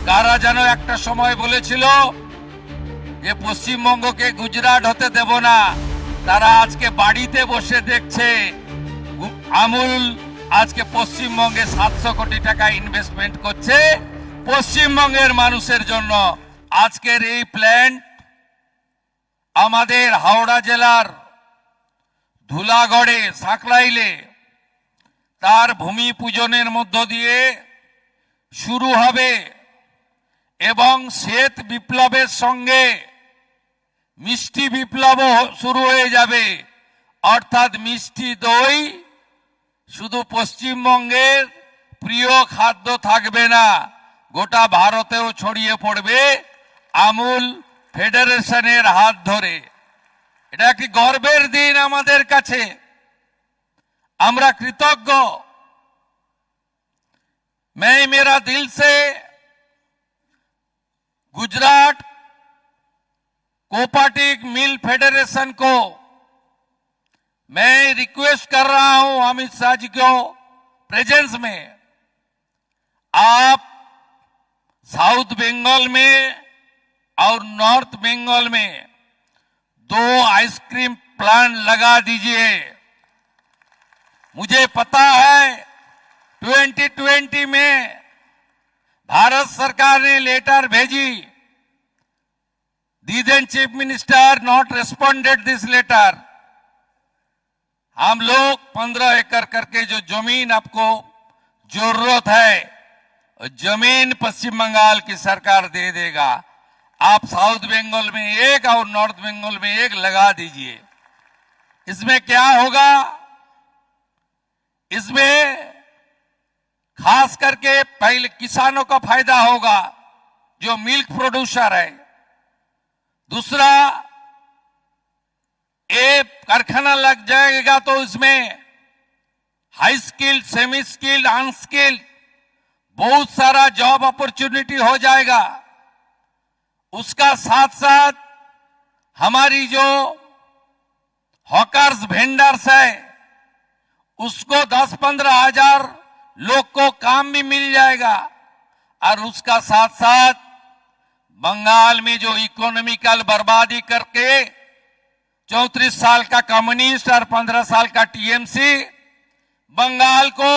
কারা যেন একটা সময় বলেছিল যে পশ্চিমবঙ্গকে গুজরাট হতে দেব না, তারা আজকে বাড়িতে বসে দেখছে আমুল আজকে পশ্চিমবঙ্গে 700 কোটি টাকা ইনভেস্টমেন্ট করছে পশ্চিমবঙ্গের মানুষের জন্য। আজকের এই প্ল্যান্ট আমাদের হাওড়া জেলার ধুলাগড়ে সাঁকরাইলে তার ভূমি পূজনের মধ্য দিয়ে শুরু হবে এবং শ্বেত বিপ্লবের সঙ্গে মিষ্টি বিপ্লবও শুরু হয়ে যাবে। অর্থাৎ মিষ্টি দই শুধু পশ্চিমবঙ্গের প্রিয় খাদ্য থাকবে না, গোটা ভারতেও ছড়িয়ে পড়বে আমুল ফেডারেশনের হাত ধরে। এটা একটি গর্বের দিন আমাদের কাছে, আমরা কৃতজ্ঞ। मैं मेरा दिल से गुजरात कोऑपरेटिव मिल फेडरेशन को मैं रिक्वेस्ट कर रहा हूं, अमित शाह जी को प्रेजेंस में, आप साउथ बंगाल में और नॉर्थ बंगाल में 2 आइसक्रीम प्लांट लगा दीजिए। मुझे पता है 2020 में भारत सरकार ने लेटर भेजी, then chief minister not responded this letter. हम लोग 15 एकड़ करके जो जमीन आपको जरूरत है, जमीन पश्चिम बंगाल की सरकार दे देगा। आप साउथ बंगाल में 1 और नॉर्थ बंगाल में 1 लगा दीजिए। इसमें क्या होगा, इसमें खास करके पहले किसानों का फायदा होगा जो मिल्क प्रोड्यूसर है। दूसरा, एक कारखाना लग जाएगा तो इसमें high skilled, semi skilled, unskilled बहुत सारा जॉब अपॉर्चुनिटी हो जाएगा। उसका साथ साथ हमारी जो हॉकर्स वेंडर्स है उसको 10-15 हजार लोग को काम भी मिल जाएगा। और उसका साथ साथ बंगाल में जो इकोनॉमिकल बर्बादी करके 34 साल का कम्युनिस्ट और 15 साल का टीएमसी बंगाल को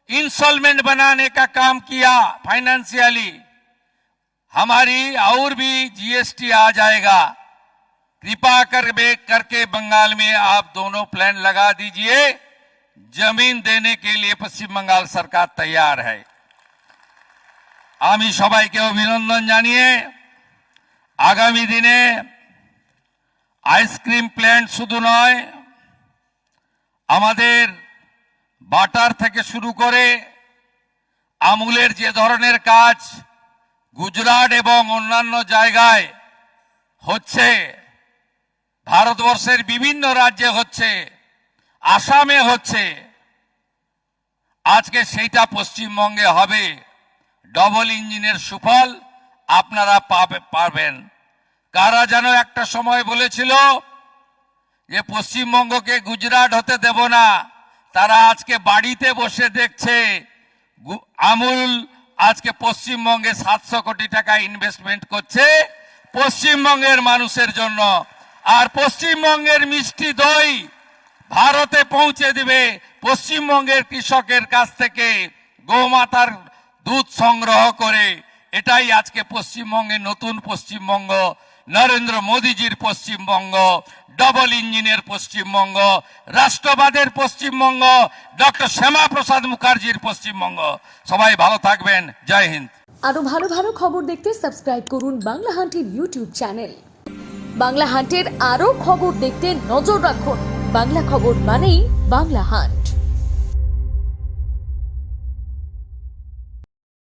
इंस्टॉलमेंट बनाने का काम किया फाइनेंशियली, हमारी और भी जीएसटी आ जाएगा। कृपा करके बंगाल में आप दोनों प्लान लगा दीजिए। जमीन देने के लिए पश्चिम बंगाल सरकार तैयार है। आमी सबाइके अभिनंदन जानिए आगामी दिने आइसक्रीम प्लांट शुधु नय, आमादेर बाटार थेके शुरू करे আমুলের যে ধরনের কাজ গুজরাট এবং অন্যান্য জায়গায় হচ্ছে, ভারতবর্ষের বিভিন্ন রাজ্যে হচ্ছে, আসামে হচ্ছে, আজকে সেইটা পশ্চিমবঙ্গে হবে। ডবল ইঞ্জিনের সুফল আপনারা পাবেন। কারা যেন একটা সময় বলেছিল যে পশ্চিমবঙ্গকে গুজরাট হতে দেব না, তারা আজকে বাড়িতে বসে দেখছে আমুল আজকে পশ্চিমবঙ্গে 700 কোটি টাকা ইনভেস্টমেন্ট করছে পশ্চিমবঙ্গের মানুষের জন্য। আর পশ্চিমবঙ্গের মিষ্টি দই ভারতে পৌঁছে দিবে পশ্চিমবঙ্গের কৃষকের কাছ থেকে গোমাতার দুধ সংগ্রহ করে। এটাই আজকে পশ্চিমবঙ্গের নতুন পশ্চিমবঙ্গ, নরেন্দ্র মোদীজির পশ্চিমবঙ্গ, ডবল ইঞ্জিনের পশ্চিমবঙ্গ, রাষ্ট্রবাদের পশ্চিমবঙ্গ, ডক্টর শ্যামা প্রসাদ মুখার্জির পশ্চিমবঙ্গ। সবাই ভালো থাকবেন। জয় হিন্দ। আরো ভালো ভালো খবর দেখতে সাবস্ক্রাইব করুন বাংলা হান্টের ইউটিউব চ্যানেল। বাংলা হান্টের আরো খবর দেখতে নজর রাখুন। বাংলা খবর মানেই বাংলা হান্ট।